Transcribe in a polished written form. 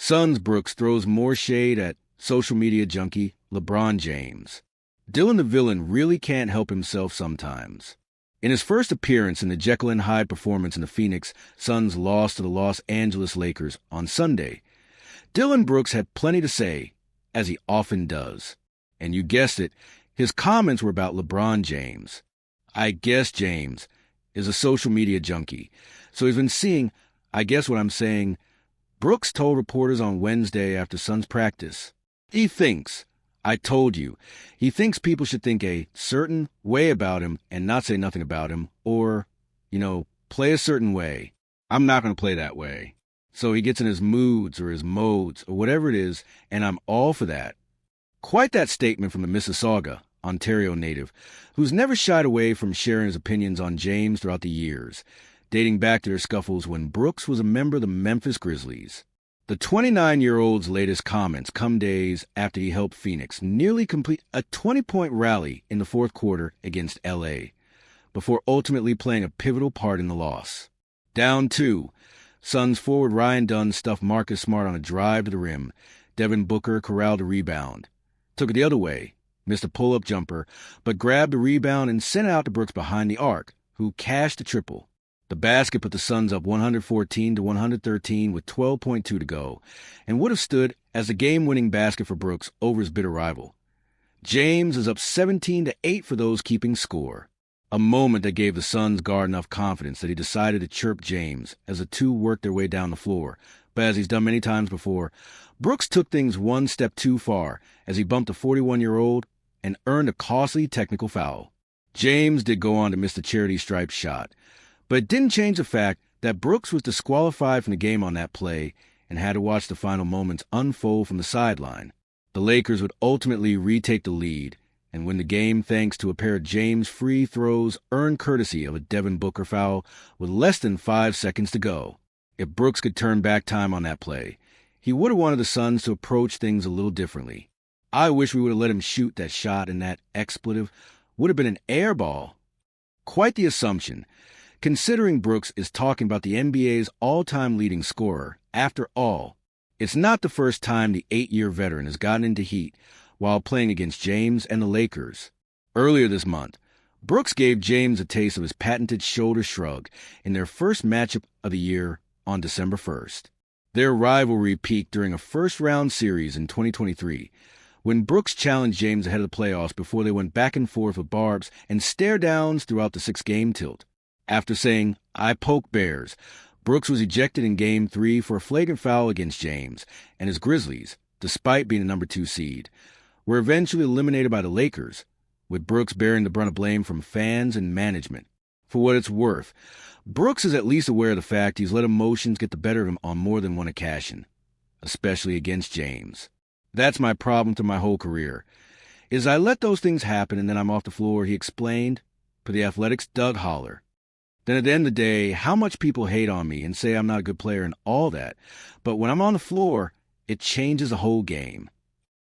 Suns Brooks throws more shade at social media junkie LeBron James. Dillon the Villain really can't help himself sometimes. In his first appearance in the Jekyll-and-Hyde performance in the Phoenix Suns lost to the Los Angeles Lakers on Sunday, Dillon Brooks had plenty to say, as he often does. And you guessed it, his comments were about LeBron James. I guess James is a social media junkie, so he's been seeing, I guess what I'm saying, Brooks told reporters on Wednesday after Suns practice. He thinks, I told you, he thinks people should think a certain way about him and not say nothing about him, or, play a certain way. I'm not going to play that way. So he gets in his moods or his modes or whatever it is, and I'm all for that. Quite that statement from the Mississauga, Ontario native, who's never shied away from sharing his opinions on James throughout the years, dating back to their scuffles when Brooks was a member of the Memphis Grizzlies. The 29-year-old's latest comments come days after he helped Phoenix nearly complete a 20-point rally in the fourth quarter against L.A., before ultimately playing a pivotal part in the loss. Down 2, Suns forward Ryan Dunn stuffed Marcus Smart on a drive to the rim. Devin Booker corralled a rebound. Took it the other way, missed a pull-up jumper, but grabbed the rebound and sent it out to Brooks behind the arc, who cashed the triple. The basket put the Suns up 114-113 with 12.2 to go, and would have stood as the game-winning basket for Brooks over his bitter rival. James is up 17-8 for those keeping score. A moment that gave the Suns guard enough confidence that he decided to chirp James as the two worked their way down the floor. But as he's done many times before, Brooks took things one step too far as he bumped the 41-year-old and earned a costly technical foul. James did go on to miss the charity stripe shot, but it didn't change the fact that Brooks was disqualified from the game on that play and had to watch the final moments unfold from the sideline. The Lakers would ultimately retake the lead and win the game thanks to a pair of James free throws earned courtesy of a Devin Booker foul with less than 5 seconds to go. If Brooks could turn back time on that play, he would have wanted the Suns to approach things a little differently. I wish we would have let him shoot that shot, and that expletive would have been an air ball. Quite the assumption, considering Brooks is talking about the NBA's all-time leading scorer. After all, it's not the first time the 8-year veteran has gotten into heat while playing against James and the Lakers. Earlier this month, Brooks gave James a taste of his patented shoulder shrug in their first matchup of the year on December 1st. Their rivalry peaked during a first-round series in 2023, when Brooks challenged James ahead of the playoffs before they went back and forth with barbs and stare-downs throughout the 6-game tilt. After saying, "I poke bears," Brooks was ejected in Game 3 for a flagrant foul against James, and his Grizzlies, despite being the number 2 seed, were eventually eliminated by the Lakers, with Brooks bearing the brunt of blame from fans and management. For what it's worth, Brooks is at least aware of the fact he's let emotions get the better of him on more than one occasion, especially against James. That's my problem through my whole career, is I let those things happen and then I'm off the floor, he explained, for the Athletics' Doug Holler. Then at the end of the day, how much people hate on me and say I'm not a good player and all that, but when I'm on the floor, it changes the whole game.